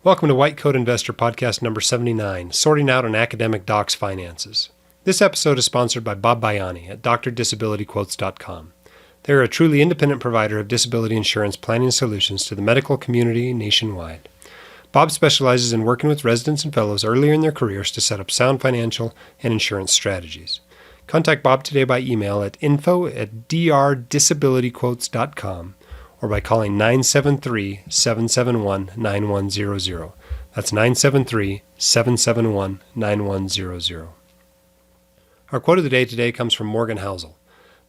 Welcome to White Coat Investor Podcast number 79, Sorting Out an Academic Doc's Finances. This episode is sponsored by Bob Baiani at DrDisabilityQuotes.com. They are a truly independent provider of disability insurance planning solutions to the medical community nationwide. Bob specializes in working with residents and fellows earlier in their careers to set up sound financial and insurance strategies. Contact Bob today by email at info@drdisabilityquotes.com or by calling 973-771-9100. That's 973-771-9100. Our quote of the day today comes from Morgan Housel.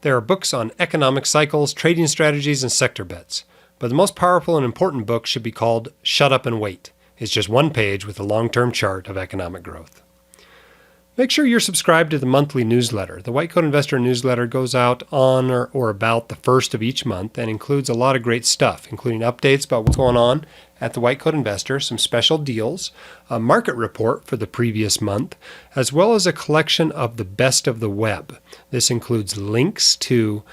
There are books on economic cycles, trading strategies, and sector bets, but the most powerful and important book should be called Shut Up and Wait. It's just one page with a long-term chart of economic growth. Make sure you're subscribed to the monthly newsletter. The White Coat Investor newsletter goes out on or about the first of each month and includes a lot of great stuff, including updates about what's going on at the White Coat Investor, some special deals, a market report for the previous month, as well as a collection of the best of the web. This includes links to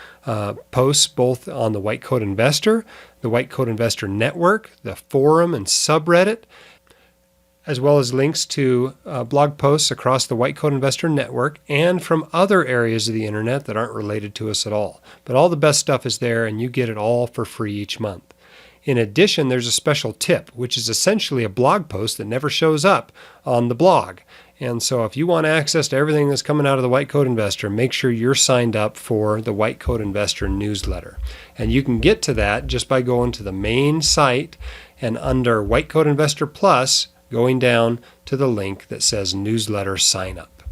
posts both on the White Coat Investor, the White Coat Investor Network, the forum and subreddit, as well as links to blog posts across the White Coat Investor Network and from other areas of the internet that aren't related to us at all. But all the best stuff is there, and you get it all for free each month. In addition, there's a special tip, which is essentially a blog post that never shows up on the blog. And so if you want access to everything that's coming out of the White Coat Investor, make sure you're signed up for the White Coat Investor newsletter. And you can get to that just by going to the main site and under White Coat Investor Plus, going down to the link that says Newsletter Sign Up.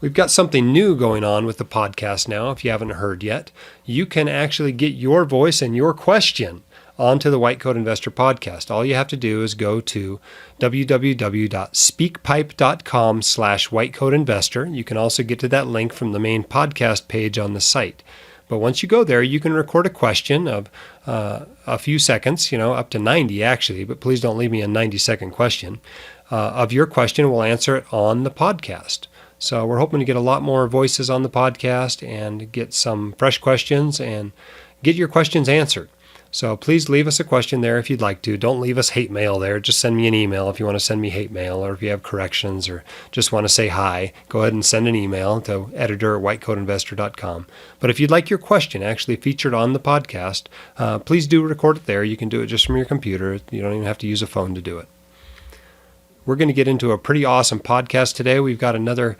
We've got something new going on with the podcast now, if you haven't heard yet. You can actually get your voice and your question onto the White Coat Investor podcast. All you have to do is go to www.speakpipe.com/whitecoatinvestor. You can also get to that link from the main podcast page on the site. But once you go there, you can record a question of a few seconds, up to 90 actually, but please don't leave me a 90-second question. Of your question, we'll answer it on the podcast. So we're hoping to get a lot more voices on the podcast and get some fresh questions and get your questions answered. So please leave us a question there if you'd like to. Don't leave us hate mail there. Just send me an email if you want to send me hate mail, or if you have corrections or just want to say hi, go ahead and send an email to editor@whitecoatinvestor.com. But if you'd like your question actually featured on the podcast, please do record it there. You can do it just from your computer. You don't even have to use a phone to do it. We're going to get into a pretty awesome podcast today. We've got another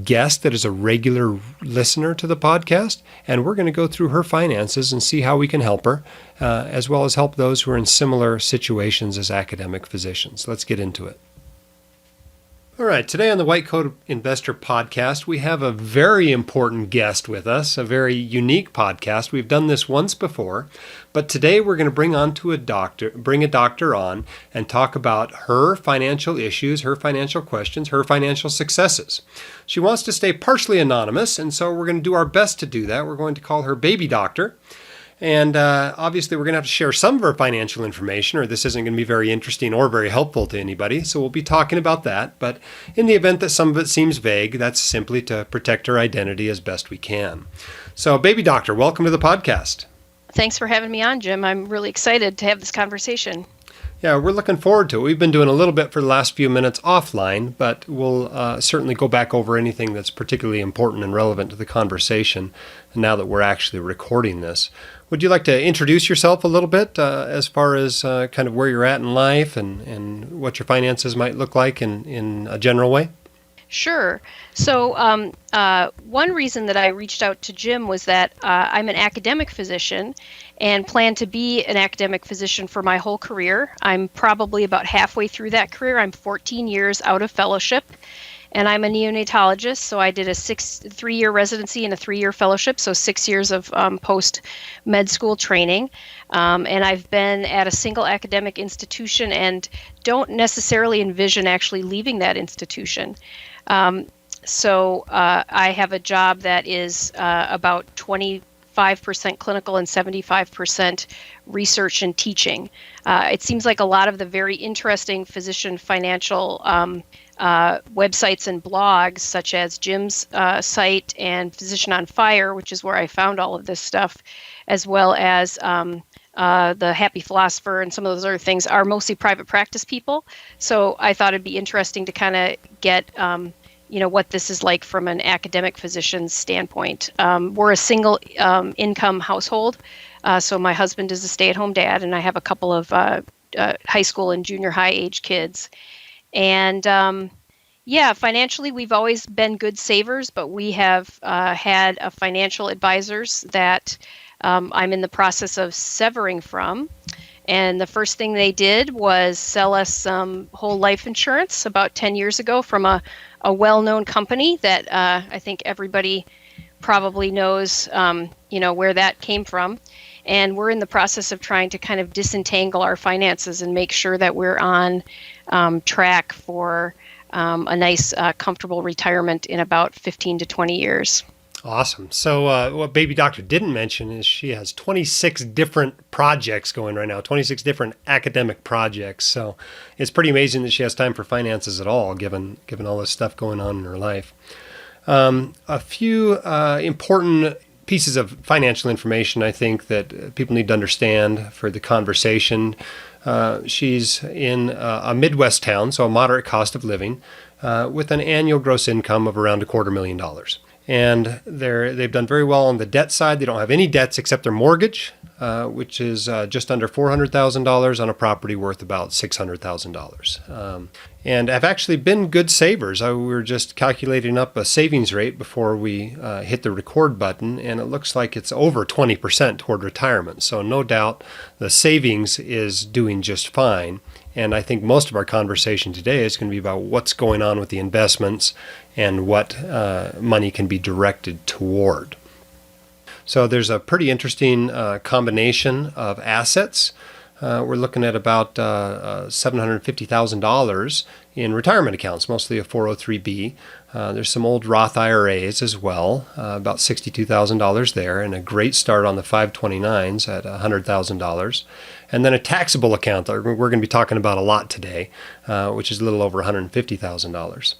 guest that is a regular listener to the podcast, and we're going to go through her finances and see how we can help her, as well as help those who are in similar situations as academic physicians. Let's get into it. All right, today on the White Coat Investor Podcast, we have a very important guest with us, a very unique podcast. We've done this once before, but today we're going to bring a doctor on and talk about her financial issues, her financial questions, her financial successes. She wants to stay partially anonymous, and so we're going to do our best to do that. We're going to call her Baby Doctor. And obviously, we're going to have to share some of her financial information, or this isn't going to be very interesting or very helpful to anybody. So we'll be talking about that. But in the event that some of it seems vague, that's simply to protect her identity as best we can. So, Baby Doctor, welcome to the podcast. Thanks for having me on, Jim. I'm really excited to have this conversation. Yeah, we're looking forward to it. We've been doing a little bit for the last few minutes offline, but we'll certainly go back over anything that's particularly important and relevant to the conversation now that we're actually recording this. Would you like to introduce yourself a little bit as far as kind of where you're at in life and what your finances might look like in a general way? Sure. So one reason that I reached out to Jim was that I'm an academic physician and plan to be an academic physician for my whole career. I'm probably about halfway through that career. I'm 14 years out of fellowship. And I'm a neonatologist, so I did a 3-year residency and a 3-year fellowship, so 6 years of post-med school training. And I've been at a single academic institution and don't necessarily envision actually leaving that institution. So I have a job that is about 25% clinical and 75% research and teaching. It seems like a lot of the very interesting physician financial websites and blogs, such as Jim's site and Physician on Fire, which is where I found all of this stuff, as well as the Happy Philosopher, and some of those other things are mostly private practice people. So I thought it'd be interesting to kind of get, what this is like from an academic physician's standpoint. We're a single income household. So my husband is a stay-at-home dad, and I have a couple of high school and junior high age kids. And yeah, financially, we've always been good savers, but we have had a financial advisors that I'm in the process of severing from. And the first thing they did was sell us some whole life insurance about 10 years ago from a well-known company that I think everybody probably knows, where that came from. And we're in the process of trying to kind of disentangle our finances and make sure that we're on track for a nice, comfortable retirement in about 15 to 20 years. Awesome. So what Baby Doctor didn't mention is she has 26 different projects going right now, 26 different academic projects. So it's pretty amazing that she has time for finances at all, given all this stuff going on in her life. A few important pieces of financial information I think that people need to understand for the conversation. She's in a Midwest town, so a moderate cost of living, with an annual gross income of around $250,000. And they've done very well on the debt side. They don't have any debts except their mortgage, which is just under $400,000 on a property worth about $600,000. And have actually been good savers. We were just calculating up a savings rate before we hit the record button, and it looks like it's over 20% toward retirement. So no doubt the savings is doing just fine. And I think most of our conversation today is going to be about what's going on with the investments and what money can be directed toward. So there's a pretty interesting combination of assets. We're looking at about $750,000 in retirement accounts, mostly a 403B. There's some old Roth IRAs as well, about $62,000 there, and a great start on the 529s at $100,000. And then a taxable account that we're going to be talking about a lot today, which is a little over $150,000.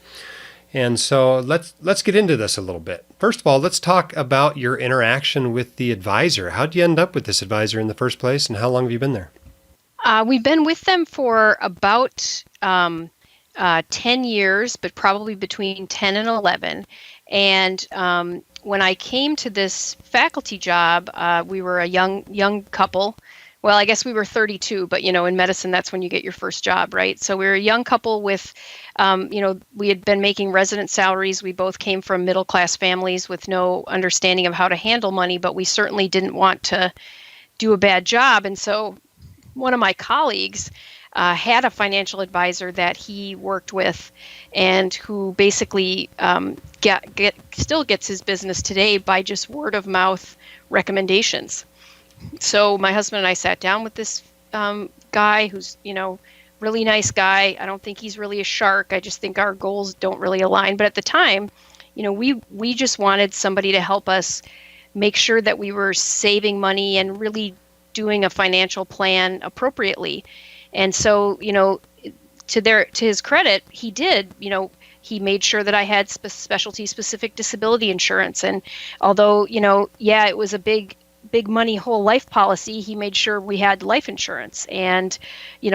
And so let's get into this a little bit. First of all, let's talk about your interaction with the advisor. How did you end up with this advisor in the first place, and how long have you been there? We've been with them for about 10 years, but probably between 10 and 11. And when I came to this faculty job, we were a young couple. Well, I guess we were 32, but in medicine, that's when you get your first job, right? So we were a young couple with, we had been making resident salaries. We both came from middle-class families with no understanding of how to handle money, but we certainly didn't want to do a bad job. And so one of my colleagues had a financial advisor that he worked with, and who basically still gets his business today by just word of mouth recommendations. So my husband and I sat down with this guy who's, really nice guy. I don't think he's really a shark. I just think our goals don't really align. But at the time, we just wanted somebody to help us make sure that we were saving money and really doing a financial plan appropriately. And so, to his credit, he did, he made sure that I had specialty specific disability insurance. And although, it was a big money whole life policy, he made sure we had life insurance, and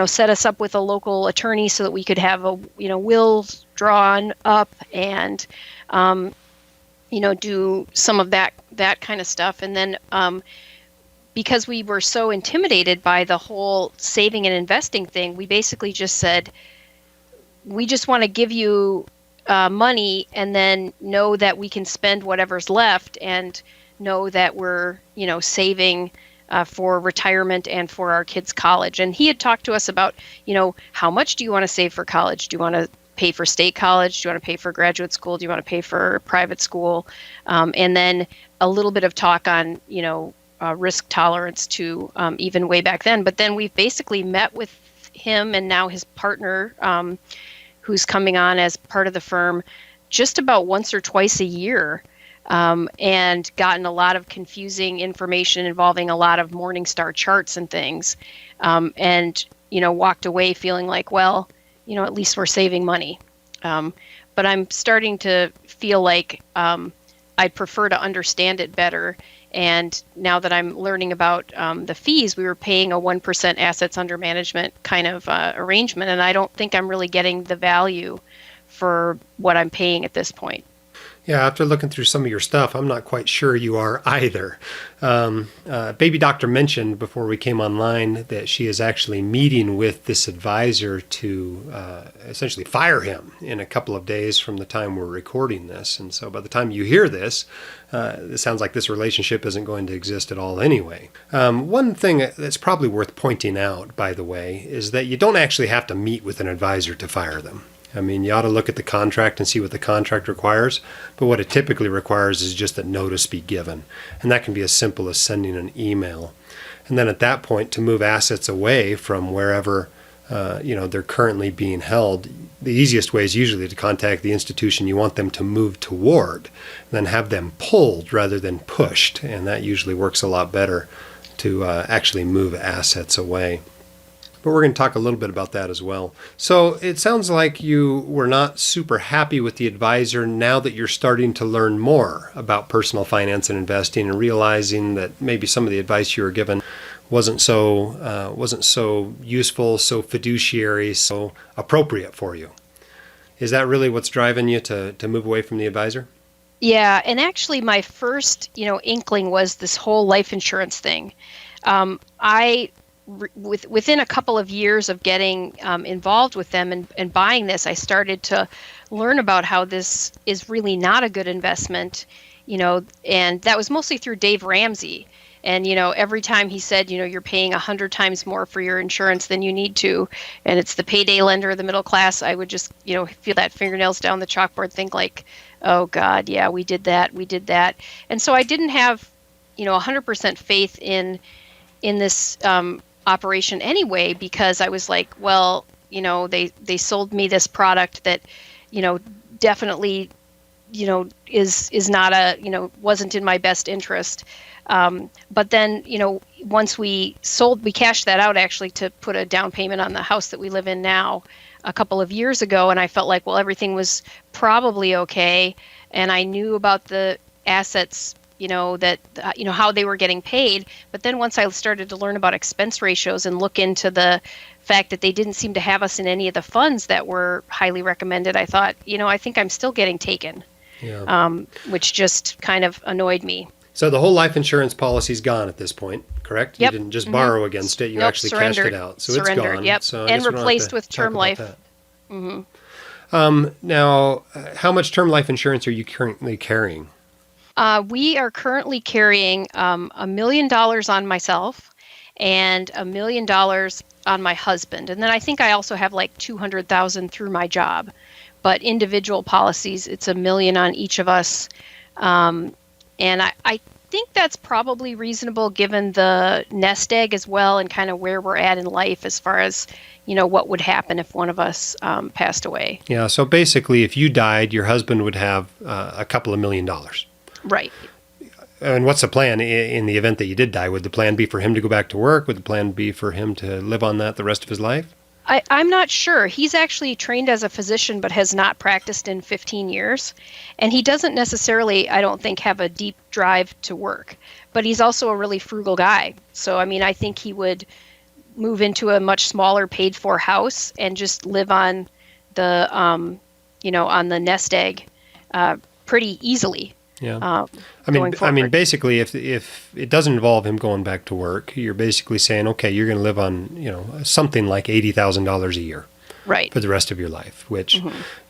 set us up with a local attorney so that we could have wills drawn up and do some of that kind of stuff. And then because we were so intimidated by the whole saving and investing thing, we basically just said, we just want to give you money, and then know that we can spend whatever's left, and know that we're, saving for retirement and for our kids' college. And he had talked to us about, how much do you want to save for college? Do you want to pay for state college? Do you want to pay for graduate school? Do you want to pay for private school? And then a little bit of talk on, risk tolerance to even way back then. But then we've basically met with him and now his partner, who's coming on as part of the firm, just about once or twice a year. And gotten a lot of confusing information involving a lot of Morningstar charts and things, and walked away feeling like, well, at least we're saving money. But I'm starting to feel like I'd prefer to understand it better And now that I'm learning about the fees, we were paying a 1% assets under management kind of arrangement, and I don't think I'm really getting the value for what I'm paying at this point. Yeah, after looking through some of your stuff, I'm not quite sure you are either. Baby Doctor mentioned before we came online that she is actually meeting with this advisor to essentially fire him in a couple of days from the time we're recording this. And so by the time you hear this, it sounds like this relationship isn't going to exist at all anyway. One thing that's probably worth pointing out, by the way, is that you don't actually have to meet with an advisor to fire them. I mean, you ought to look at the contract and see what the contract requires, but what it typically requires is just that notice be given. And that can be as simple as sending an email. And then at that point, to move assets away from wherever they're currently being held, the easiest way is usually to contact the institution you want them to move toward, and then have them pulled rather than pushed. And that usually works a lot better to actually move assets away. But we're going to talk a little bit about that as well. So it sounds like you were not super happy with the advisor now that you're starting to learn more about personal finance and investing and realizing that maybe some of the advice you were given wasn't so useful, so fiduciary, so appropriate for you. Is that really what's driving you to move away from the advisor? Yeah, and actually my first, inkling was this whole life insurance thing. Within a couple of years of getting involved with them and buying this, I started to learn about how this is really not a good investment, and that was mostly through Dave Ramsey. And, every time he said, you're paying 100 times more for your insurance than you need to, and it's the payday lender of the middle class, I would just, feel that fingernails down the chalkboard, think like, oh God, yeah, we did that. And so I didn't have, 100% faith in this operation anyway, because I was like, well, they sold me this product that, definitely, is not wasn't in my best interest. But then, once we cashed that out actually to put a down payment on the house that we live in now a couple of years ago. And I felt like, well, everything was probably okay. And I knew about the assets, that, how they were getting paid. But then once I started to learn about expense ratios and look into the fact that they didn't seem to have us in any of the funds that were highly recommended, I thought, I think I'm still getting taken, which just kind of annoyed me. So the whole life insurance policy's gone at this point, correct? Yep. You didn't just borrow against it. You actually cashed it out. So it's gone. Yep. So and replaced with term life. Now, how much term life insurance are you currently carrying? We are currently carrying $1 million on myself and $1 million on my husband. And then I think I also have like $200,000 through my job. But individual policies, it's $1 million on each of us. And I think that's probably reasonable given the nest egg as well and kind of where we're at in life as far as, what would happen if one of us passed away. Yeah, so basically if you died, your husband would have a couple of $1 million. Right. And what's the plan in the event that you did die? Would the plan be for him to go back to work? Would the plan be for him to live on that the rest of his life? I'm not sure. He's actually trained as a physician, but has not practiced in 15 years. And he doesn't necessarily, I don't think, have a deep drive to work. But he's also a really frugal guy. So, I think he would move into a much smaller paid-for house and just live on the, on the nest egg pretty easily. Yeah. I mean, basically, if it doesn't involve him going back to work, you're basically saying, okay, you're going to live on, something like $80,000 a year, right, for the rest of your life. Which,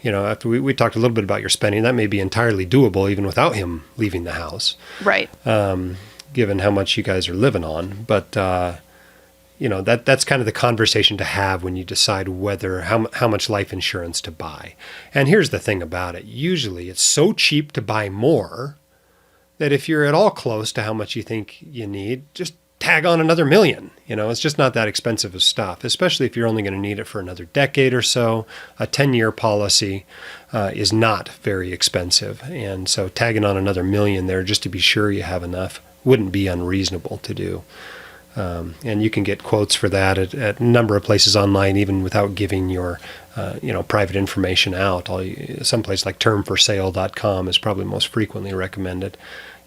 after we talked a little bit about your spending, that may be entirely doable even without him leaving the house, right? Given how much you guys are living on, but that's kind of the conversation to have when you decide how much life insurance to buy. And here's the thing about it. Usually it's so cheap to buy more that if you're at all close to how much you think you need, just tag on another $1 million. It's just not that expensive of stuff, especially if you're only going to need it for another decade or so. A 10-year policy is not very expensive. And so tagging on another $1 million there just to be sure you have enough wouldn't be unreasonable to do. And you can get quotes for that at a number of places online, even without giving your, private information out. Someplace like termforsale.com is probably most frequently recommended.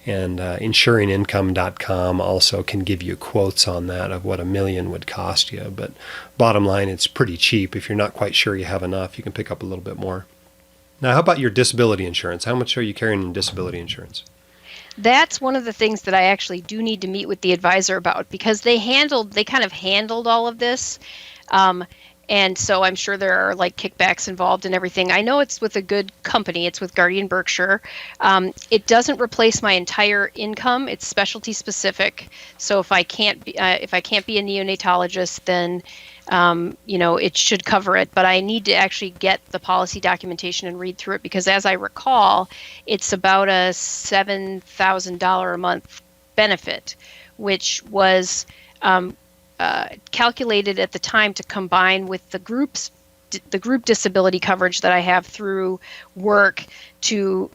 And insuringincome.com also can give you quotes on that of what $1 million would cost you. But bottom line, it's pretty cheap. If you're not quite sure you have enough, you can pick up a little bit more. Now, how about your disability insurance? How much are you carrying in disability insurance? That's one of the things that I actually do need to meet with the advisor about, because they kind of handled all of this. And so I'm sure there are like kickbacks involved and everything. I know it's with a good company. It's with Guardian Berkshire. It doesn't replace my entire income. It's specialty specific. So if I can't be a neonatologist, then it should cover it. But I need to actually get the policy documentation and read through it, because as I recall, it's about a $7,000 a month benefit, which was calculated at the time to combine with the group disability coverage that I have through work to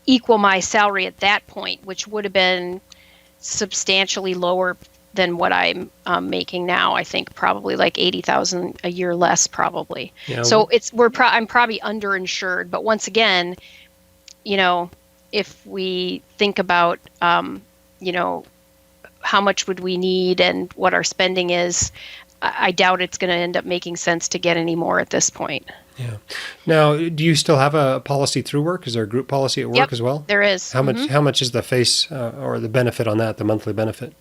equal my salary at that point, which would have been substantially lower than what I'm making now. I think probably like $80,000 a year less, probably. Yeah. So I'm probably underinsured. But once again, if we think about how much would we need and what our spending is, I doubt it's going to end up making sense to get any more at this point. Yeah. Now, do you still have a policy through work? Is there a group policy at work as well? There is. How much is the face or the benefit on that, the monthly benefit?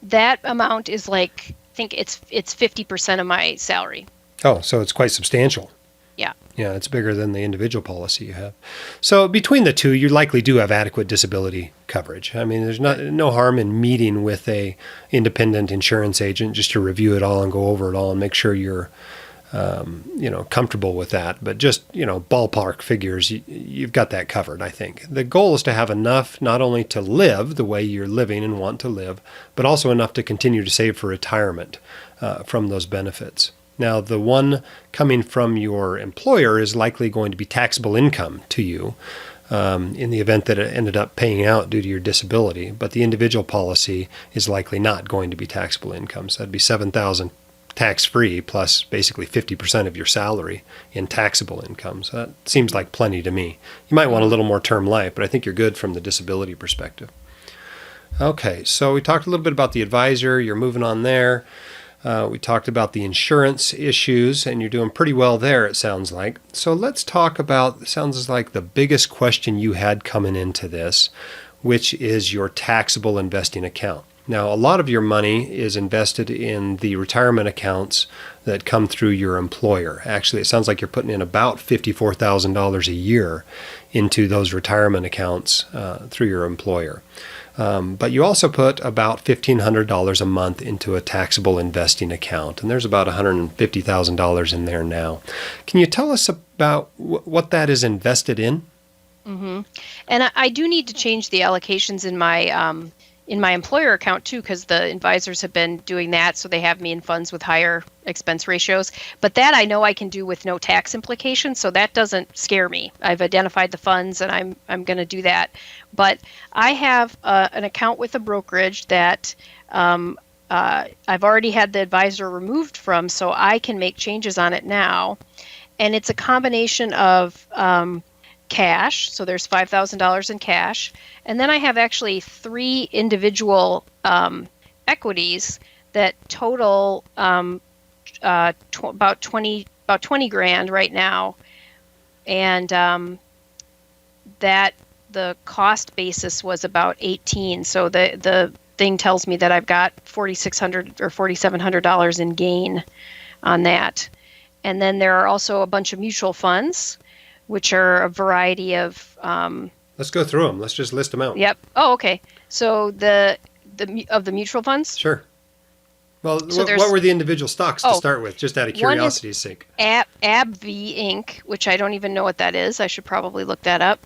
That amount is I think it's 50% of my salary. Oh, so it's quite substantial. Yeah. Yeah, it's bigger than the individual policy you have. So between the two, you likely do have adequate disability coverage. I mean, there's no harm in meeting with a independent insurance agent just to review it all and go over it all and make sure you're comfortable with that. But just, ballpark figures, you've got that covered, I think. The goal is to have enough not only to live the way you're living and want to live, but also enough to continue to save for retirement from those benefits. Now, the one coming from your employer is likely going to be taxable income to you in the event that it ended up paying out due to your disability. But the individual policy is likely not going to be taxable income. So that'd be $7,000 tax-free plus basically 50% of your salary in taxable income. So that seems like plenty to me. You might want a little more term life, but I think you're good from the disability perspective. Okay, so we talked a little bit about the advisor. You're moving on there. We talked about the insurance issues, and you're doing pretty well there, it sounds like. So let's talk about, sounds like the biggest question you had coming into this, which is your taxable investing account. Now, a lot of your money is invested in the retirement accounts that come through your employer. Actually, it sounds like you're putting in about $54,000 a year into those retirement accounts through your employer. But you also put about $1,500 a month into a taxable investing account, and there's about $150,000 in there now. Can you tell us about what that is invested in? Mm-hmm. And I do need to change the allocations in my employer account too, because the advisors have been doing that, so they have me in funds with higher expense ratios. But that I know I can do with no tax implications, so that doesn't scare me. I've identified the funds, and I'm going to do that. But I have an account with a brokerage that I've already had the advisor removed from, so I can make changes on it now. And it's a combination of cash, so there's $5,000 in cash, and then I have actually 3 individual equities that total about 20 grand right now, and that the cost basis was about 18. So the thing tells me that I've got $4,600 or $4,700 in gain on that, and then there are also a bunch of mutual funds, which are a variety of. Let's go through them. Let's just list them out. Yep. Oh, okay. So the mutual funds. Sure. Well, so what were the individual stocks to start with, just out of curiosity's sake? AbbVie Inc., which I don't even know what that is. I should probably look that up.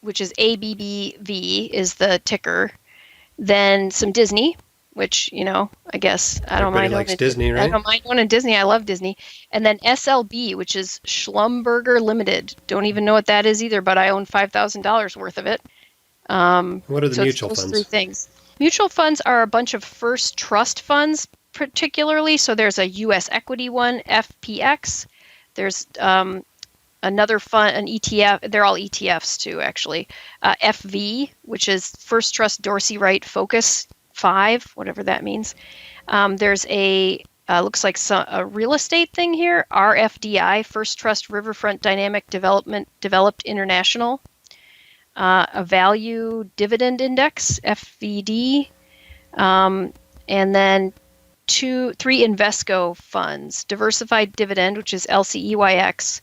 Which is ABBV is the ticker. Then some Disney, which, I guess I don't mind. Everybody likes Disney, right? I don't mind owning Disney. I love Disney. And then SLB, which is Schlumberger Limited. Don't even know what that is either, but I own $5,000 worth of it. What are the mutual funds? 3 things. Mutual funds are a bunch of first trust funds, particularly. So there's a U.S. equity one, FPX. There's another fund, an ETF. They're all ETFs too, actually. FV, which is First Trust Dorsey Wright Focus 5, whatever that means. There's looks like a real estate thing here. RFDI, First Trust Riverfront Dynamic Developed International. A Value Dividend Index, FVD. And then three Invesco funds: Diversified Dividend, which is LCEYX,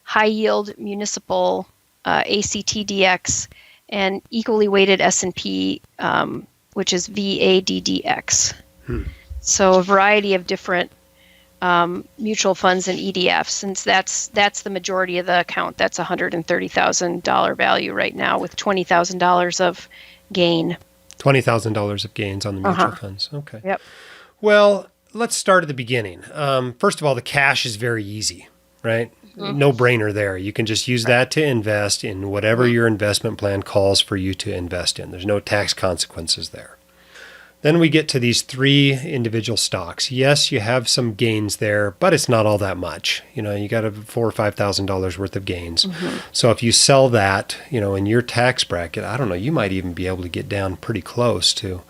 High Yield Municipal, ACTDX, and Equally Weighted S&P, which is VADDX. So a variety of different mutual funds and EDFs, since that's the majority of the account. That's $130,000 value right now, with $20,000 of gain. $20,000 of gains on the mutual funds. Okay. Yep. Well, let's start at the beginning. First of all, the cash is very easy, right? No brainer there. You can just use that to invest in whatever your investment plan calls for you to invest in. There's no tax consequences there. Then we get to these three individual stocks. Yes, you have some gains there, but it's not all that much. You got $4,000 or $5,000 worth of gains. So if you sell that, in your tax bracket, I don't know, you might even be able to get down pretty close to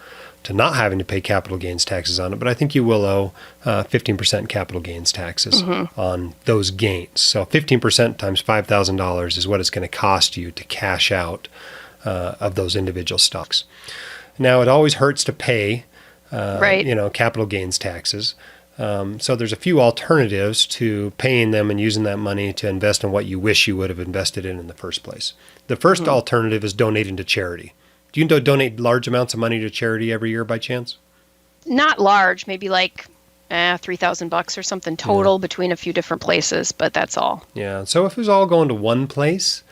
not having to pay capital gains taxes on it. But I think you will owe 15% capital gains taxes on those gains. So 15% times $5,000 is what it's going to cost you to cash out of those individual stocks. Now, it always hurts to pay, capital gains taxes. So there's a few alternatives to paying them and using that money to invest in what you wish you would have invested in the first place. The first alternative is donating to charity. Do you donate large amounts of money to charity every year by chance? Not large, maybe like $3,000 or something total between a few different places, but that's all. Yeah. So if it was all going to one place,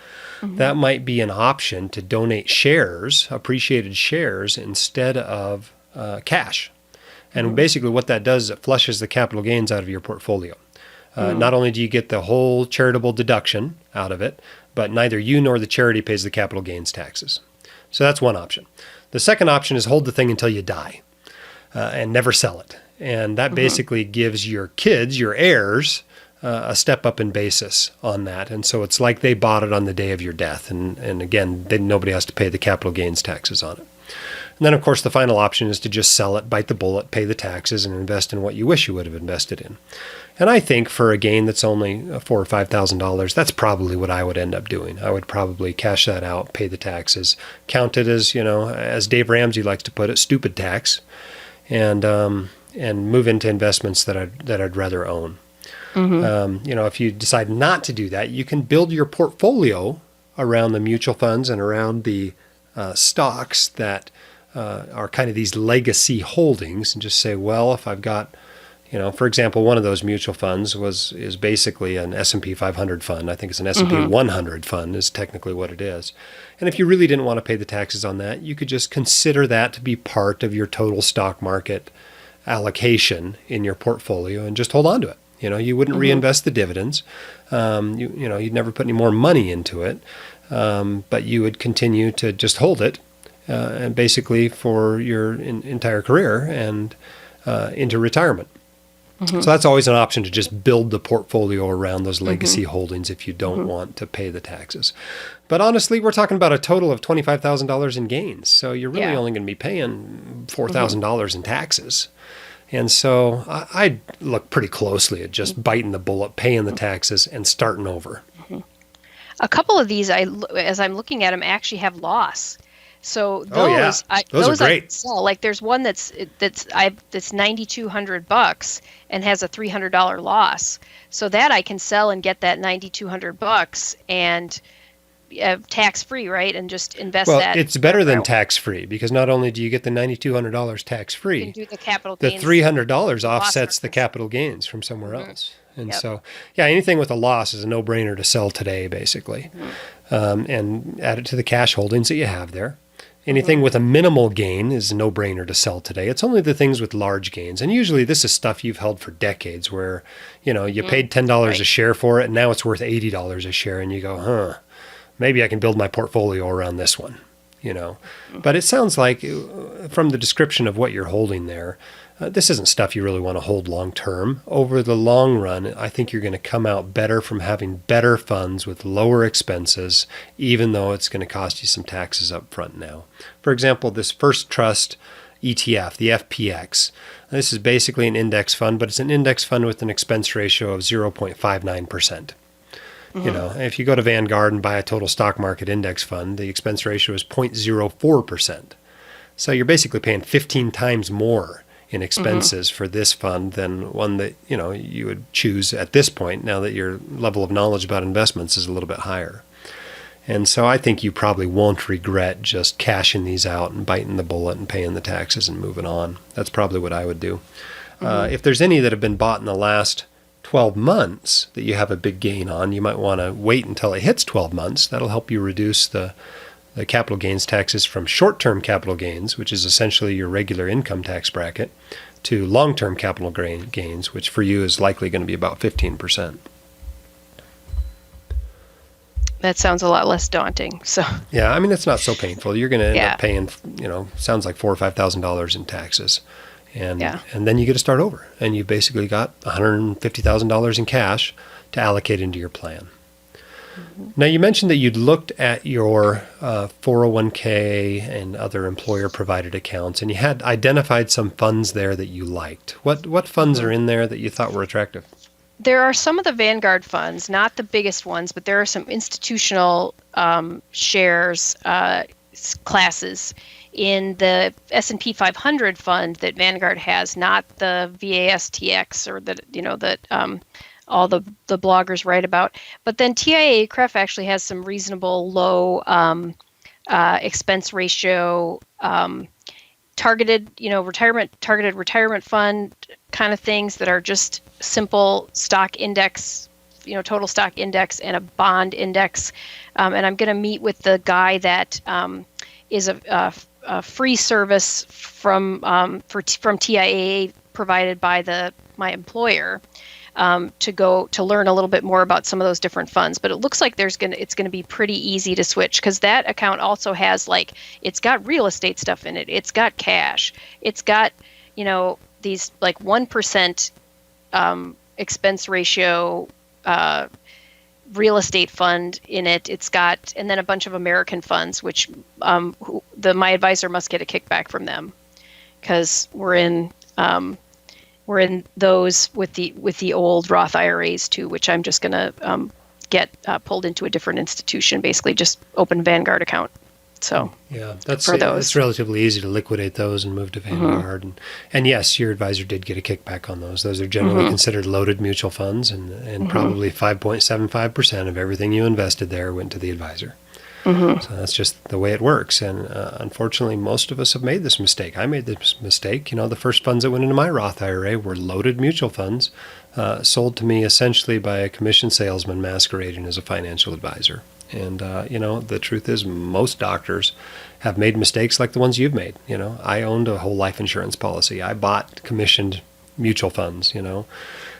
that might be an option to donate shares, appreciated shares, instead of cash. And basically what that does is it flushes the capital gains out of your portfolio. Not only do you get the whole charitable deduction out of it, but neither you nor the charity pays the capital gains taxes. So that's one option. The second option is hold the thing until you die and never sell it. And that basically gives your kids, your heirs, a step up in basis on that. And so it's like they bought it on the day of your death. And again, then nobody has to pay the capital gains taxes on it. And then, of course, the final option is to just sell it, bite the bullet, pay the taxes, and invest in what you wish you would have invested in. And I think for a gain that's only $4,000 or $5,000, that's probably what I would end up doing. I would probably cash that out, pay the taxes, count it as, as Dave Ramsey likes to put it, stupid tax, and move into investments that I'd rather own. If you decide not to do that, you can build your portfolio around the mutual funds and around the stocks that are kind of these legacy holdings, and just say, well, if I've got, for example, one of those mutual funds is basically an S&P 500 fund. I think it's an S&P 100 fund is technically what it is. And if you really didn't want to pay the taxes on that, you could just consider that to be part of your total stock market allocation in your portfolio and just hold on to it. You wouldn't reinvest the dividends. You'd never put any more money into it, but you would continue to just hold it, and basically for your entire career and into retirement. So that's always an option, to just build the portfolio around those legacy holdings if you don't want to pay the taxes. But honestly, we're talking about a total of $25,000 in gains. So you're really only going to be paying $4,000 in taxes. And so I'd look pretty closely at just biting the bullet, paying the taxes, and starting over. A couple of these, as I'm looking at them, actually have loss. So those are great. I sell. Like there's one that's $9,200 and has a $300 loss. So that I can sell and get that $9,200 and tax free, right? And just invest that. Well, it's better than tax free, because not only do you get the $9,200 tax free, you can do the capital the gains. $300 offsets the capital gains from somewhere else. And so, anything with a loss is a no-brainer to sell today, basically, and add it to the cash holdings that you have there. Anything with a minimal gain is a no-brainer to sell today. It's only the things with large gains. And usually this is stuff you've held for decades where, you paid $10 a share for it, and now it's worth $80 a share. And you go, maybe I can build my portfolio around this one. But it sounds like from the description of what you're holding there, this isn't stuff you really want to hold long term. Over the long run, I think you're going to come out better from having better funds with lower expenses, even though it's going to cost you some taxes up front now. For example, this First Trust ETF, the FPX. This is basically an index fund, but it's an index fund with an expense ratio of 0.59%. If you go to Vanguard and buy a total stock market index fund, the expense ratio is 0.04%. So you're basically paying 15 times more in expenses for this fund than one that, you would choose at this point, now that your level of knowledge about investments is a little bit higher. And so I think you probably won't regret just cashing these out and biting the bullet and paying the taxes and moving on. That's probably what I would do. If there's any that have been bought in the last 12 months that you have a big gain on, you might want to wait until it hits 12 months. That'll help you reduce the capital gains taxes from short-term capital gains, which is essentially your regular income tax bracket, to long-term capital gains, which for you is likely going to be about 15%. That sounds a lot less daunting. So yeah, it's not so painful. You're going to end up paying, sounds like $4,000 or $5,000 in taxes. And then you get to start over, and you basically got $150,000 in cash to allocate into your plan. Now, you mentioned that you'd looked at your 401k and other employer-provided accounts, and you had identified some funds there that you liked. What funds are in there that you thought were attractive? There are some of the Vanguard funds, not the biggest ones, but there are some institutional shares classes in the S&P 500 fund that Vanguard has, not the VASTX or that all the bloggers write about. But then TIAA-CREF actually has some reasonable low expense ratio targeted retirement fund kind of things that are just simple stock index, total stock index and a bond index. And I'm going to meet with the guy that is a free service from TIAA provided by my employer to learn a little bit more about some of those different funds. But it looks like it's going to be pretty easy to switch, because that account also has it's got real estate stuff in it. It's got cash. It's got these 1% expense ratio real estate fund in it. It's got, and then a bunch of American funds, which my advisor must get a kickback from them, because we're in those with the old Roth IRAs too, which I'm just going to get pulled into a different institution, basically just open Vanguard account. So yeah, it's relatively easy to liquidate those and move to Vanguard. And yes, your advisor did get a kickback on those. Those are generally considered loaded mutual funds, and probably 5.75% of everything you invested there went to the advisor. So that's just the way it works. And unfortunately, most of us have made this mistake. I made this mistake. The first funds that went into my Roth IRA were loaded mutual funds sold to me essentially by a commission salesman masquerading as a financial advisor. And, the truth is most doctors have made mistakes like the ones you've made. I owned a whole life insurance policy. I bought commissioned mutual funds,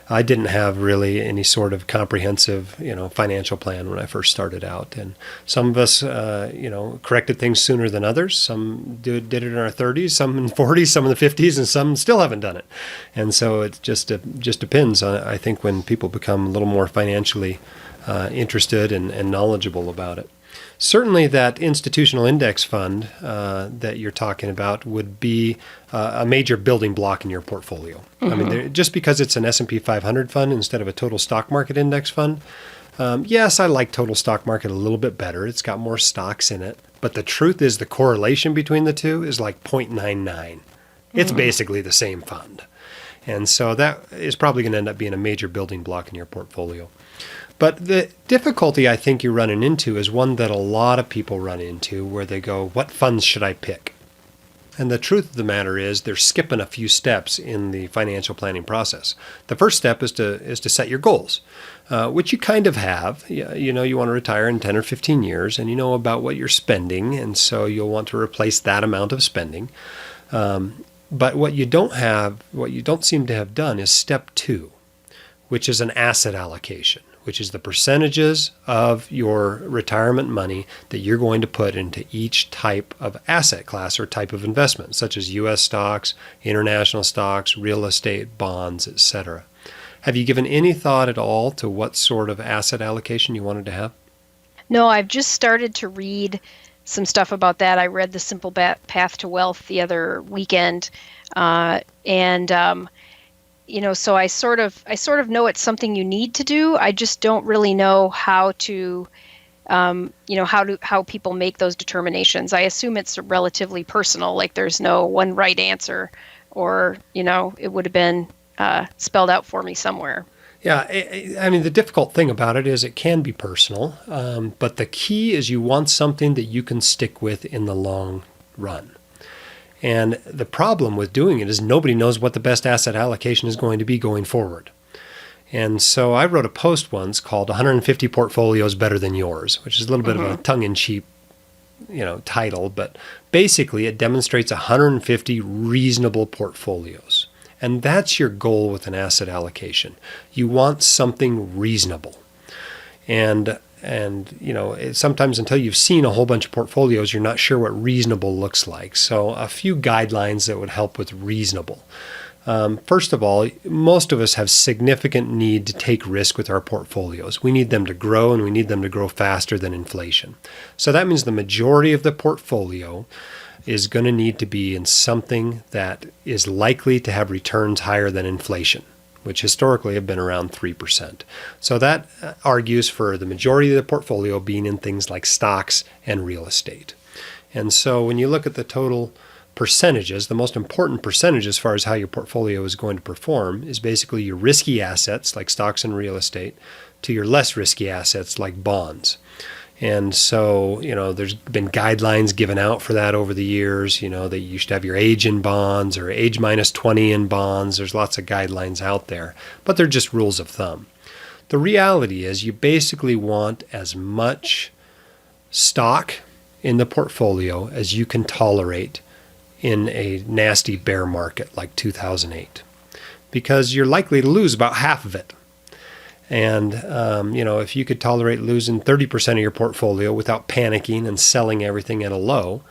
I didn't have really any sort of comprehensive, financial plan when I first started out. And some of us, corrected things sooner than others. Some did it in our 30s, some in 40s, some in the 50s, and some still haven't done it. And so it just depends. I think when people become a little more financially interested and knowledgeable about it. Certainly that institutional index fund that you're talking about would be a major building block in your portfolio. Just because it's an S&P 500 fund instead of a total stock market index fund, yes, I like total stock market a little bit better. It's got more stocks in it. But the truth is the correlation between the two is like 0.99. It's basically the same fund. And so that is probably going to end up being a major building block in your portfolio. But the difficulty I think you're running into is one that a lot of people run into, where they go, what funds should I pick? And the truth of the matter is they're skipping a few steps in the financial planning process. The first step is to set your goals, which you kind of have. You want to retire in 10 or 15 years, and you know about what you're spending, and so you'll want to replace that amount of spending. But what you don't seem to have done is step 2, which is an asset allocation. which is the percentages of your retirement money that you're going to put into each type of asset class or type of investment, such as U.S. stocks, international stocks, real estate, bonds, etc. Have you given any thought at all to what sort of asset allocation you wanted to have? No, I've just started to read some stuff about that. I read The Simple Path to Wealth the other weekend, and so I sort of know it's something you need to do. I just don't really know how to, how people make those determinations. I assume it's relatively personal, like there's no one right answer, or it would have been spelled out for me somewhere. Yeah, I mean, the difficult thing about it is it can be personal, but the key is you want something that you can stick with in the long run. And the problem with doing it is nobody knows what the best asset allocation is going to be going forward. And so I wrote a post once called 150 Portfolios Better Than Yours, which is a little bit of a tongue-in-cheek title, but basically it demonstrates 150 reasonable portfolios. And that's your goal with an asset allocation. You want something reasonable. And sometimes until you've seen a whole bunch of portfolios, you're not sure what reasonable looks like. So a few guidelines that would help with reasonable. First of all, most of us have significant need to take risk with our portfolios. We need them to grow, and we need them to grow faster than inflation. So that means the majority of the portfolio is going to need to be in something that is likely to have returns higher than inflation, which historically have been around 3%. So that argues for the majority of the portfolio being in things like stocks and real estate. And so when you look at the total percentages, the most important percentage as far as how your portfolio is going to perform is basically your risky assets like stocks and real estate to your less risky assets like bonds. And so, there's been guidelines given out for that over the years, that you should have your age in bonds or age minus 20 in bonds. There's lots of guidelines out there, but they're just rules of thumb. The reality is you basically want as much stock in the portfolio as you can tolerate in a nasty bear market like 2008, because you're likely to lose about half of it. And, if you could tolerate losing 30% of your portfolio without panicking and selling everything at a low,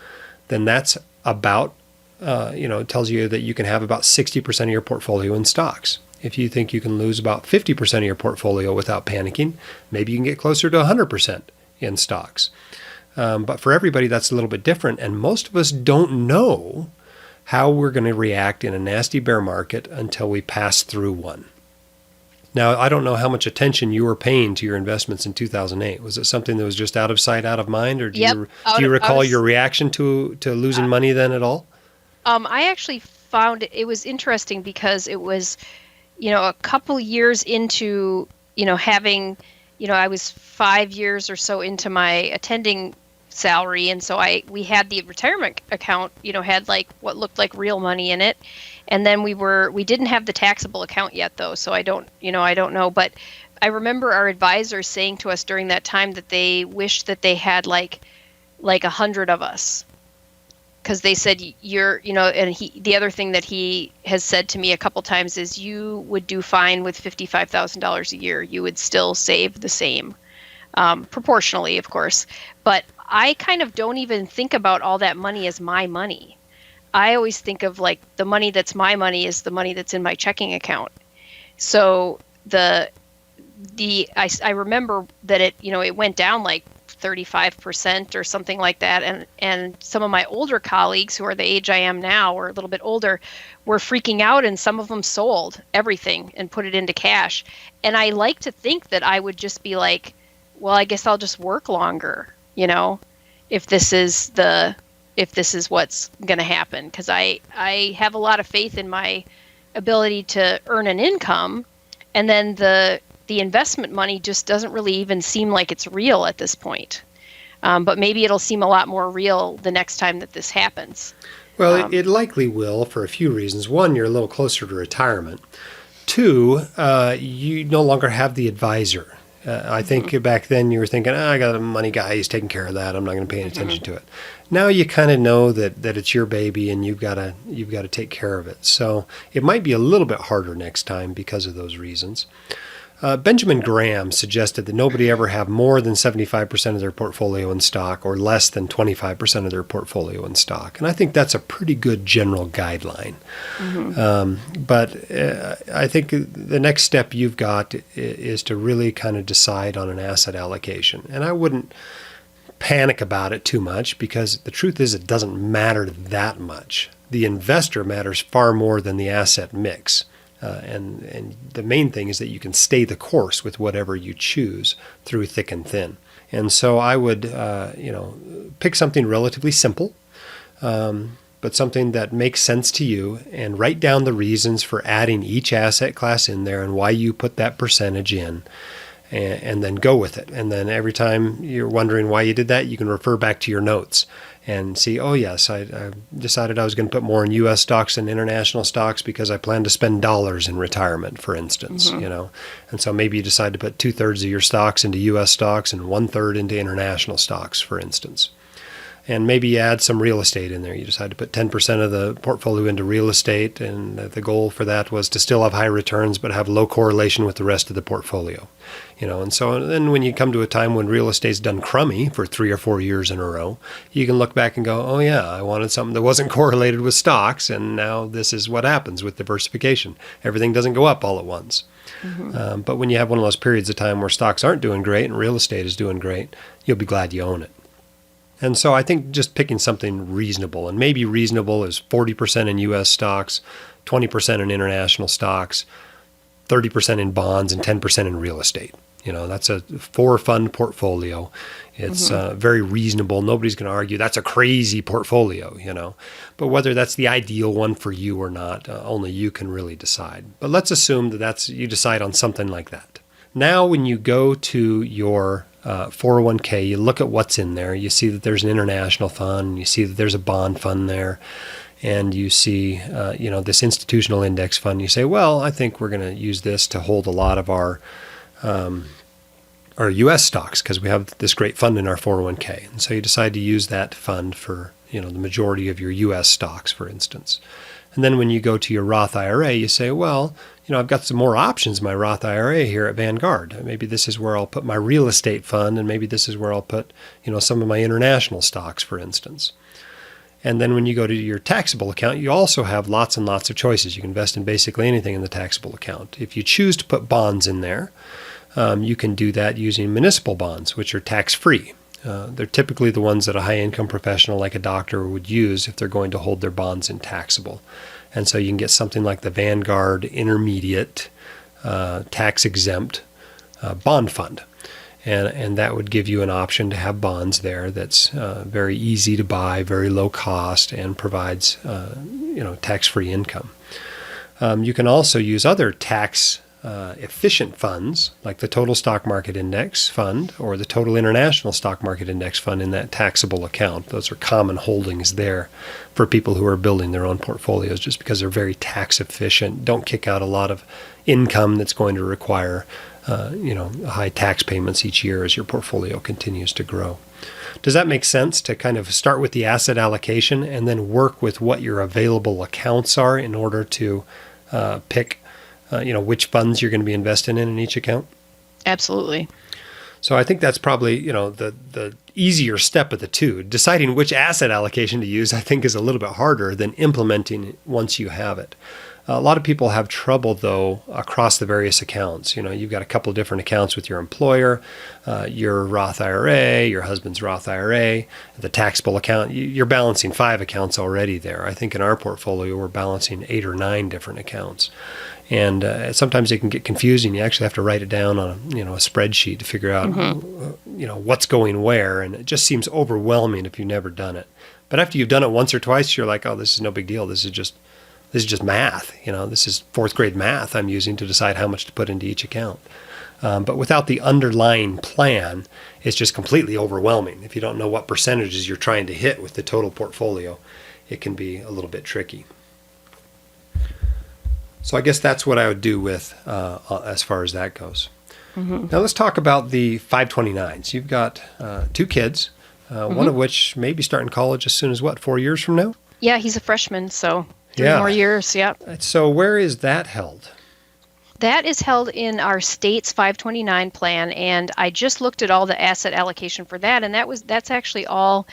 then that's about, tells you that you can have about 60% of your portfolio in stocks. If you think you can lose about 50% of your portfolio without panicking, maybe you can get closer to 100% in stocks. But for everybody, that's a little bit different. And most of us don't know how we're going to react in a nasty bear market until we pass through one. Now, I don't know how much attention you were paying to your investments in 2008. Was it something that was just out of sight, out of mind? Or do you recall your reaction to losing money then at all? I actually found it was interesting because it was, a couple years into, having, I was 5 years or so into my attending salary. And so we had the retirement account, had like what looked like real money in it. And then we didn't have the taxable account yet though. So I don't know, but I remember our advisors saying to us during that time that they wished that they had like 100 of us. Cause they said and the other thing that he has said to me a couple times is you would do fine with $55,000 a year. You would still save the same, proportionally, of course, but I kind of don't even think about all that money as my money. I always think of like the money that's my money is the money that's in my checking account. So I remember that it went down like 35% or something like that. And some of my older colleagues who are the age I am now or a little bit older were freaking out, and some of them sold everything and put it into cash. And I like to think that I would just be like, well, I guess I'll just work longer, if this is what's going to happen. Because I have a lot of faith in my ability to earn an income, and then the investment money just doesn't really even seem like it's real at this point. But maybe it'll seem a lot more real the next time that this happens. Well, it likely will for a few reasons. One, you're a little closer to retirement. Two, you no longer have the advisor. I think back then you were thinking, I got a money guy, he's taking care of that, I'm not going to pay any attention to it. Now you kind of know that it's your baby and you've got to take care of it. So it might be a little bit harder next time because of those reasons. Benjamin Graham suggested that nobody ever have more than 75% of their portfolio in stock or less than 25% of their portfolio in stock. And I think that's a pretty good general guideline. But I think the next step you've got is to really kind of decide on an asset allocation. And I wouldn't panic about it too much, because the truth is it doesn't matter that much. The investor matters far more than the asset mix. And the main thing is that you can stay the course with whatever you choose through thick and thin. And so I would, pick something relatively simple, but something that makes sense to you, and write down the reasons for adding each asset class in there and why you put that percentage in, and then go with it. And then every time you're wondering why you did that, you can refer back to your notes and see, oh yes, I decided I was going to put more in U.S. stocks than international stocks because I plan to spend dollars in retirement, for instance, And so maybe you decide to put 2/3 of your stocks into U.S. stocks and 1/3 into international stocks, for instance. And maybe you add some real estate in there. You decide to put 10% of the portfolio into real estate, and the goal for that was to still have high returns but have low correlation with the rest of the portfolio. And so then when you come to a time when real estate's done crummy for 3 or 4 years in a row, you can look back and go, oh yeah, I wanted something that wasn't correlated with stocks, and now this is what happens with diversification. Everything doesn't go up all at once. But when you have one of those periods of time where stocks aren't doing great and real estate is doing great, you'll be glad you own it. And so I think just picking something reasonable, and maybe reasonable is 40% in U.S. stocks, 20% in international stocks, 30% in bonds, and 10% in real estate. That's a 4-fund portfolio. It's very reasonable. Nobody's going to argue that's a crazy portfolio, But whether that's the ideal one for you or not, only you can really decide. But let's assume that you decide on something like that. Now, when you go to your 401k, you look at what's in there. You see that there's an international fund. You see that there's a bond fund there. And you see, this institutional index fund. You say, well, I think we're going to use this to hold a lot of our U.S. stocks because we have this great fund in our 401k. And so you decide to use that fund for, the majority of your U.S. stocks, for instance. And then when you go to your Roth IRA, you say, well, I've got some more options in my Roth IRA here at Vanguard. Maybe this is where I'll put my real estate fund, and maybe this is where I'll put, some of my international stocks, for instance. And then when you go to your taxable account, you also have lots and lots of choices. You can invest in basically anything in the taxable account. If you choose to put bonds in there, you can do that using municipal bonds, which are tax-free. They're typically the ones that a high-income professional like a doctor would use if they're going to hold their bonds in taxable. And so you can get something like the Vanguard Intermediate Tax-Exempt Bond Fund. And that would give you an option to have bonds there that's very easy to buy, very low cost, and provides tax-free income. You can also use other tax efficient funds like the Total Stock Market Index Fund or the Total International Stock Market Index Fund in that taxable account. Those are common holdings there for people who are building their own portfolios just because they're very tax efficient, don't kick out a lot of income that's going to require high tax payments each year as your portfolio continues to grow. Does that make sense to kind of start with the asset allocation and then work with what your available accounts are in order to pick which funds you're going to be investing in each account? Absolutely. So I think that's probably, the easier step of the two. Deciding which asset allocation to use, I think, is a little bit harder than implementing it once you have it. A lot of people have trouble, though, across the various accounts. You've got a couple of different accounts with your employer, your Roth IRA, your husband's Roth IRA, the taxable account. You're balancing 5 accounts already there. I think in our portfolio, we're balancing 8 or 9 different accounts. And sometimes it can get confusing. You actually have to write it down on a spreadsheet to figure out what's going where, and it just seems overwhelming if you've never done it. But after you've done it once or twice, you're like, oh, this is no big deal. This is just math. This is 4th grade math I'm using to decide how much to put into each account. But without the underlying plan, it's just completely overwhelming. If you don't know what percentages you're trying to hit with the total portfolio, it can be a little bit tricky. So I guess that's what I would do with as far as that goes. Now let's talk about the 529s. You've got 2 kids, one of which may be starting college as soon as 4 years from now? Yeah, he's a freshman, so 3 more years, yeah. So where is that held? That is held in our state's 529 plan, and I just looked at all the asset allocation for that, and that's actually all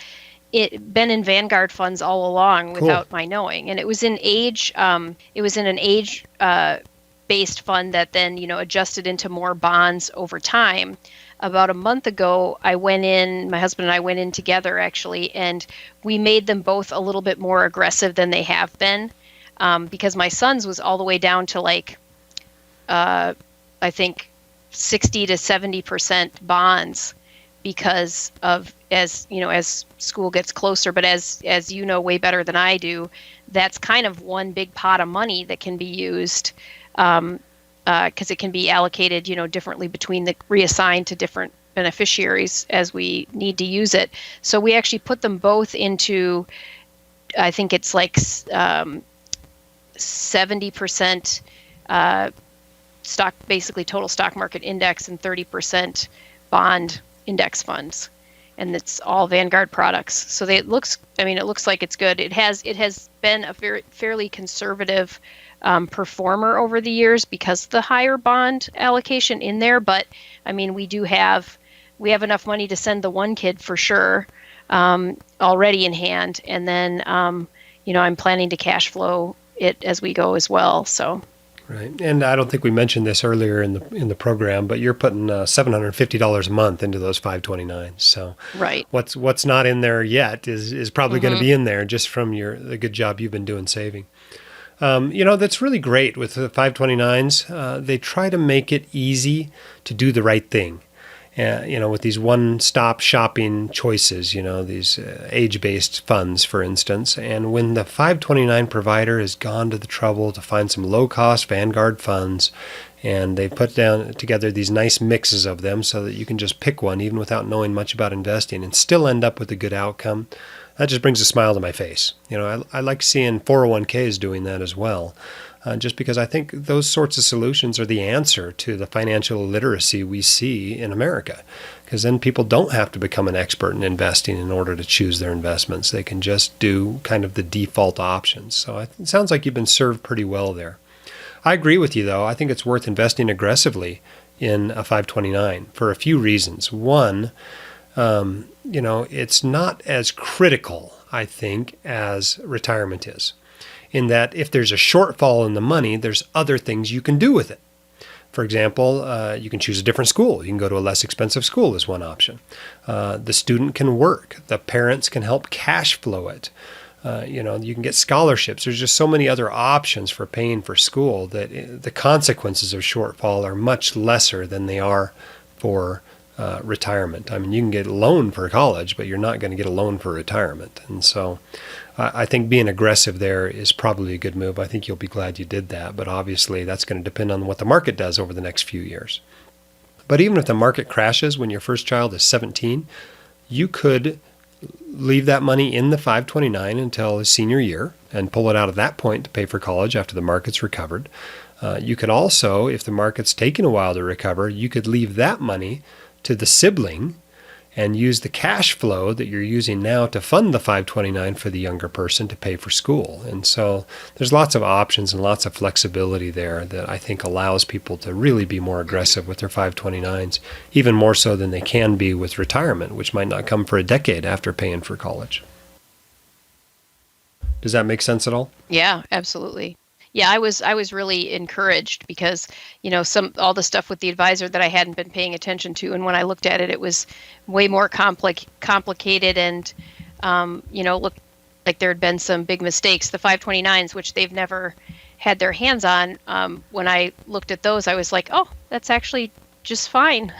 it been in Vanguard funds all along Cool. without my knowing, and it was in an age based fund that then adjusted into more bonds over time. About a month ago, my husband and I went in together actually, and we made them both a little bit more aggressive than they have been, because my son's was all the way down to like I think 60 to 70% bonds because of as school gets closer. But as you know way better than I do, that's kind of one big pot of money that can be used because it can be allocated differently reassigned to different beneficiaries as we need to use it. So we actually put them both into, I think it's like 70% stock, basically total stock market index, and 30% bond index funds, and it's all Vanguard products. So it looks like it's good. It has been a fairly conservative performer over the years because of the higher bond allocation in there. But I mean, we have enough money to send the one kid for sure already in hand, and then I'm planning to cash flow it as we go as well. So. Right. And I don't think we mentioned this earlier in the program, but you're putting $750 a month into those 529s. So right. What's not in there yet is probably going to be in there just from the good job you've been doing saving. That's really great with the 529s. They try to make it easy to do the right thing. With these one-stop shopping choices, these age-based funds, for instance. And when the 529 provider has gone to the trouble to find some low-cost Vanguard funds, and they put together these nice mixes of them so that you can just pick one even without knowing much about investing and still end up with a good outcome, that just brings a smile to my face. I like seeing 401ks doing that as well. Just because I think those sorts of solutions are the answer to the financial illiteracy we see in America. Because then people don't have to become an expert in investing in order to choose their investments. They can just do kind of the default options. So it sounds like you've been served pretty well there. I agree with you, though. I think it's worth investing aggressively in a 529 for a few reasons. One, it's not as critical, I think, as retirement is. In that if there's a shortfall in the money, there's other things you can do with it. For example, you can choose a different school. You can go to a less expensive school is one option. The student can work. The parents can help cash flow it. You can get scholarships. There's just so many other options for paying for school that the consequences of shortfall are much lesser than they are for retirement. I mean, you can get a loan for college, but you're not going to get a loan for retirement. And so I think being aggressive there is probably a good move. I think you'll be glad you did that, but obviously that's going to depend on what the market does over the next few years. But even if the market crashes when your first child is 17, you could leave that money in the 529 until his senior year and pull it out at that point to pay for college after the market's recovered. You could also, if the market's taking a while to recover, you could leave that money to the sibling and use the cash flow that you're using now to fund the 529 for the younger person to pay for school. And so there's lots of options and lots of flexibility there that I think allows people to really be more aggressive with their 529s, even more so than they can be with retirement, which might not come for a decade after paying for college. Does that make sense at all? Yeah, absolutely. Yeah, I was really encouraged because, all the stuff with the advisor that I hadn't been paying attention to, and when I looked at it, it was way more complicated and, looked like there had been some big mistakes. The 529s, which they've never had their hands on, when I looked at those, I was like, oh, that's actually just fine.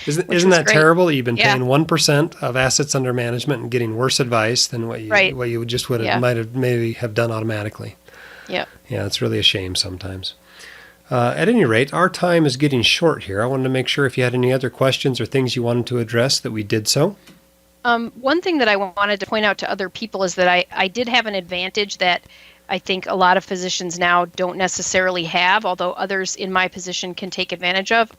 Isn't that great. Terrible that you've been paying 1% of assets under management and getting worse advice than what you just would have might have maybe have done automatically? Yeah, it's really a shame sometimes. At any rate, our time is getting short here. I wanted to make sure if you had any other questions or things you wanted to address that we did so. One thing that I wanted to point out to other people is that I did have an advantage that I think a lot of physicians now don't necessarily have, although others in my position can take advantage of.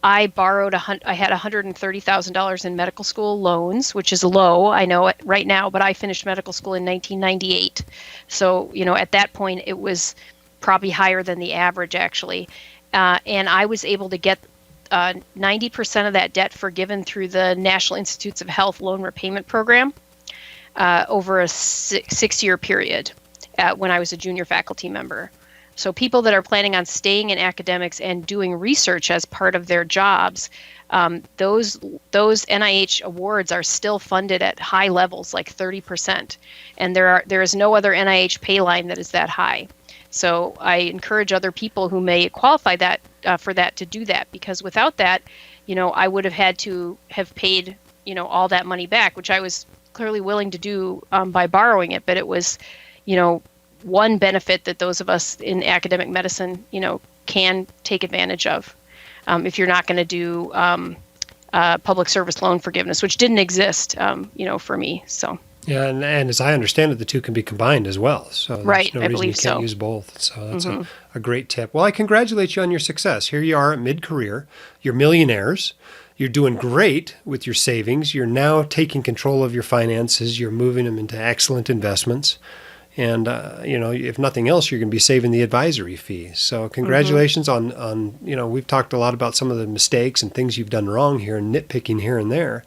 I borrowed I had $130,000 in medical school loans, which is low, I know it right now, but I finished medical school in 1998. So, at that point it was probably higher than the average actually. And I was able to get 90% of that debt forgiven through the National Institutes of Health Loan Repayment Program over a 6-year period when I was a junior faculty member. So people that are planning on staying in academics and doing research as part of their jobs, those NIH awards are still funded at high levels, like 30%. And there is no other NIH pay line that is that high. So I encourage other people who may qualify that for that to do that, because without that, I would have had to have paid, all that money back, which I was clearly willing to do by borrowing it. But it was, one benefit that those of us in academic medicine, can take advantage of if you're not going to do public service loan forgiveness, which didn't exist, for me. So. Yeah, and as I understand it, the two can be combined as well. So there's right, no I reason you believe can't so. use both. So that's a great tip. Well, I congratulate you on your success. Here you are at mid-career. You're millionaires. You're doing great with your savings. You're now taking control of your finances. You're moving them into excellent investments. And, if nothing else, you're going to be saving the advisory fee. So congratulations on, we've talked a lot about some of the mistakes and things you've done wrong here and nitpicking here and there.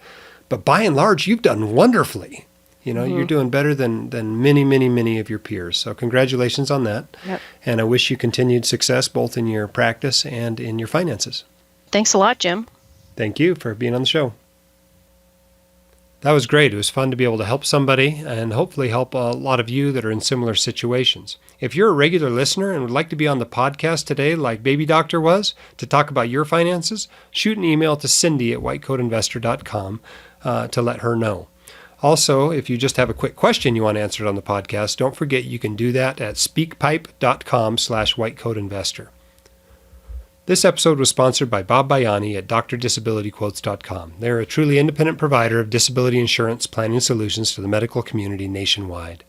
But by and large, you've done wonderfully. You're doing better than many, many, many of your peers. So congratulations on that. Yep. And I wish you continued success both in your practice and in your finances. Thanks a lot, Jim. Thank you for being on the show. That was great. It was fun to be able to help somebody and hopefully help a lot of you that are in similar situations. If you're a regular listener and would like to be on the podcast today, like Baby Doctor was, to talk about your finances, shoot an email to Cindy@whitecoatinvestor.com to let her know. Also, if you just have a quick question you want answered on the podcast, don't forget you can do that at speakpipe.com/whitecoatinvestor. This episode was sponsored by Bob Bayani at DrDisabilityQuotes.com. They're a truly independent provider of disability insurance planning solutions to the medical community nationwide.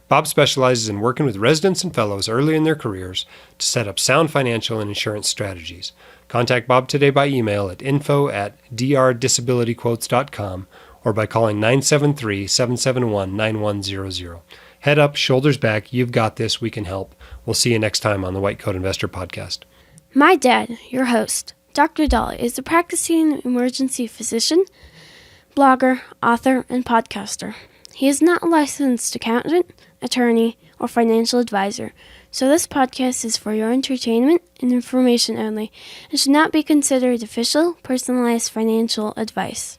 Bob specializes in working with residents and fellows early in their careers to set up sound financial and insurance strategies. Contact Bob today by email at info@drdisabilityquotes.com or by calling 973-771-9100. Head up, shoulders back, you've got this, we can help. We'll see you next time on the White Coat Investor Podcast. My dad, your host, Dr. Dolly, is a practicing emergency physician, blogger, author, and podcaster. He is not a licensed accountant, attorney, or financial advisor, so this podcast is for your entertainment and information only and should not be considered official, personalized financial advice.